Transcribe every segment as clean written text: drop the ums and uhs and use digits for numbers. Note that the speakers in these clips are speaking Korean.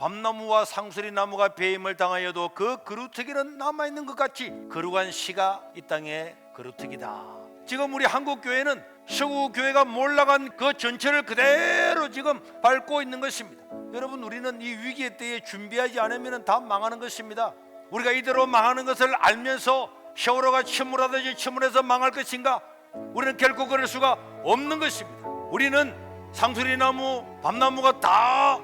밤나무와 상수리 나무가 배임을 당하여도 그 그루터기는 남아있는 것 같이 거룩한 씨가 이 땅에 그루터기다. 지금 우리 한국교회는 서구 교회가 몰락한 그 전체를 그대로 지금 밟고 있는 것입니다. 여러분, 우리는 이 위기의 때에 준비하지 않으면 다 망하는 것입니다. 우리가 이대로 망하는 것을 알면서 샤워로가 침몰하듯이 침몰해서 망할 것인가? 우리는 결코 그럴 수가 없는 것입니다. 우리는 상수리나무, 밤나무가 다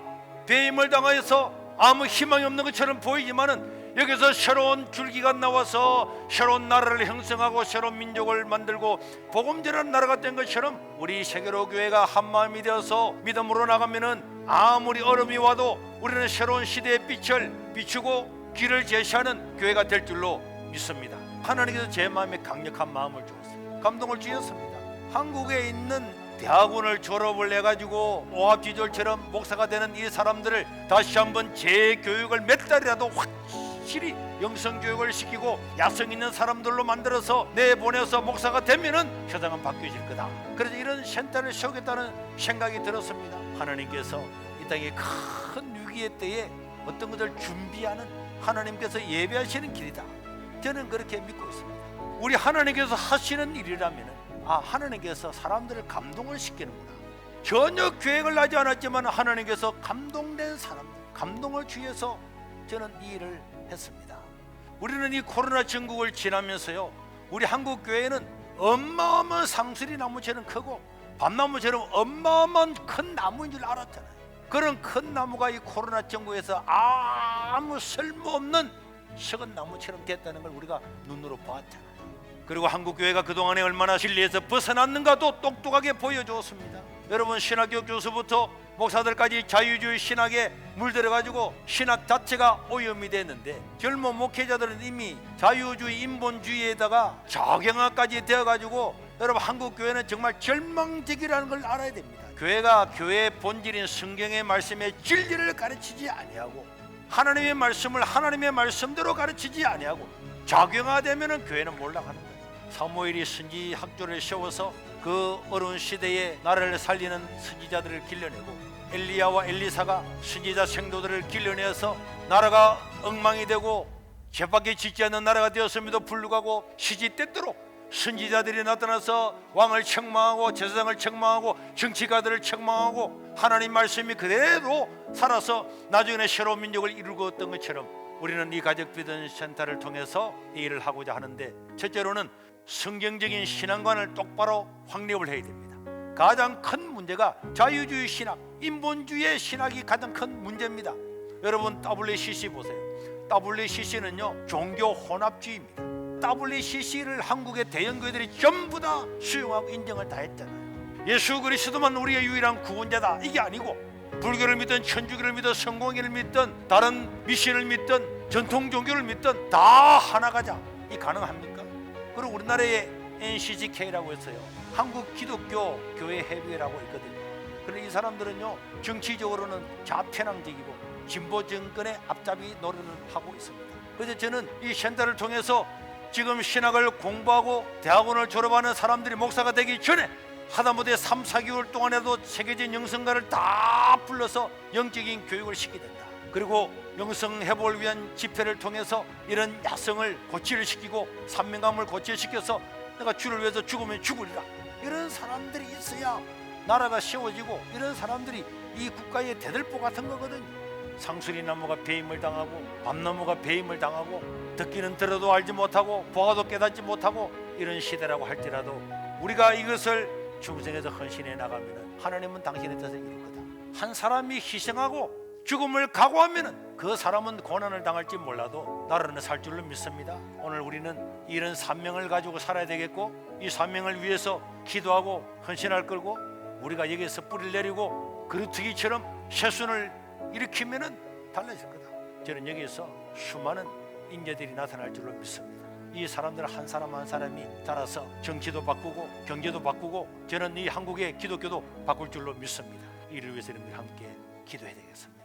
배임을 당하여서 아무 희망이 없는 것처럼 보이지만은 여기서 새로운 줄기가 나와서 새로운 나라를 형성하고 새로운 민족을 만들고 복음 전하는 나라가 된 것처럼 우리 세계로 교회가 한마음이 되어서 믿음으로 나가면은 아무리 어려움이 와도 우리는 새로운 시대의 빛을 비추고 길을 제시하는 교회가 될 줄로 믿습니다. 하나님께서 제 마음에 강력한 마음을 주었습니다. 감동을 주셨습니다. 한국에 있는 대학원을 졸업을 해가지고 오합지졸처럼 목사가 되는 이 사람들을 다시 한번 재교육을 몇 달이라도 확실히 영성교육을 시키고 야성 있는 사람들로 만들어서 내보내서 목사가 되면은 세상은 바뀌어질 거다. 그래서 이런 센터를 세우겠다는 생각이 들었습니다. 하나님께서 이 땅의 큰 위기의 때에 어떤 것을 준비하는 하나님께서 예배하시는 길이다. 저는 그렇게 믿고 있습니다. 우리 하나님께서 하시는 일이라면 하나님께서 사람들을 감동을 시키는구나. 전혀 계획을 하지 않았지만 하나님께서 감동된 사람들, 감동을 주셔서 저는 이 일을 했습니다. 우리는 이 코로나 전국을 지나면서요, 우리 한국 교회는 어마어마한 상수리 나무처럼 크고 밤나무처럼 어마어마한 큰 나무인 줄 알았잖아요. 그런 큰 나무가 이 코로나 전국에서 아무 쓸모없는 썩은 나무처럼 됐다는 걸 우리가 눈으로 봤잖아요. 그리고 한국교회가 그동안에 얼마나 진리에서 벗어났는가도 똑똑하게 보여주었습니다. 여러분, 신학교 교수부터 목사들까지 자유주의 신학에 물들어가지고 신학 자체가 오염이 됐는데 젊은 목회자들은 이미 자유주의 인본주의에다가 적용화까지 되어가지고 여러분, 한국교회는 정말 절망적이라는 걸 알아야 됩니다. 교회가 교회의 본질인 성경의 말씀의 진리를 가르치지 아니하고 하나님의 말씀을 하나님의 말씀대로 가르치지 아니하고 적용화되면 교회는 몰락하는 거예요. 사무엘이 선지 학교를 세워서 그 어려운 시대에 나라를 살리는 선지자들을 길러내고 엘리야와 엘리사가 선지자 생도들을 길러내어서 나라가 엉망이 되고 죄밖에 짓지 않는 나라가 되었음에도 불구하고 시시때때로 선지자들이 나타나서 왕을 책망하고 제사장을 책망하고 정치가들을 책망하고 하나님 말씀이 그대로 살아서 나중에 새로운 민족을 이루었던 것처럼 우리는 이 가족비전 센터를 통해서 이 일을 하고자 하는데, 첫째로는 성경적인 신앙관을 똑바로 확립을 해야 됩니다. 가장 큰 문제가 자유주의 신학, 인본주의 신학이 가장 큰 문제입니다. 여러분, WCC 보세요. WCC는요 종교 혼합주의입니다. WCC를 한국의 대형교회들이 전부 다 수용하고 인정을 다 했잖아요. 예수 그리스도만 우리의 유일한 구원자다, 이게 아니고 불교를 믿든 천주교를 믿든 성공회를 믿든 다른 미신을 믿든 전통 종교를 믿든 다 하나 가자, 이 가능합니까? 그리고 우리나라에 NCGK라고 했어요. 한국 기독교 교회 협의회라고 있거든요. 그런데 이 사람들은요 정치적으로는 좌편향적이고 진보 정권의 앞잡이 노릇을 하고 있습니다. 그래서 저는 이 센터를 통해서 지금 신학을 공부하고 대학원을 졸업하는 사람들이 목사가 되기 전에 하다못해 3, 4개월 동안에도 세계적인 영성가를 다 불러서 영적인 교육을 시키게 된다. 그리고 영성 회복을 위한 집회를 통해서 이런 야성을 고치를 시키고 산민감을 고치시켜서 내가 주를 위해서 죽으면 죽으리라, 이런 사람들이 있어야 나라가 세워지고 이런 사람들이 이 국가의 대들보 같은 거거든요. 상수리 나무가 배임을 당하고 밤나무가 배임을 당하고 듣기는 들어도 알지 못하고 보아도 깨닫지 못하고 이런 시대라고 할지라도 우리가 이것을 중생에서 헌신해 나가면 하나님은 당신의 뜻을 이룰 거다. 한 사람이 희생하고 죽음을 각오하면 그 사람은 고난을 당할지 몰라도 나라는 살 줄로 믿습니다. 오늘 우리는 이런 사명을 가지고 살아야 되겠고 이 사명을 위해서 기도하고 헌신할 거고 우리가 여기에서 뿌리를 내리고 그루트기처럼 새순을 일으키면 달라질 거다. 저는 여기에서 수많은 인재들이 나타날 줄로 믿습니다. 이 사람들 한 사람 한 사람이 따라서 정치도 바꾸고 경제도 바꾸고 저는 이 한국의 기독교도 바꿀 줄로 믿습니다. 이를 위해서 여러분들 함께 기도해야 되겠습니다.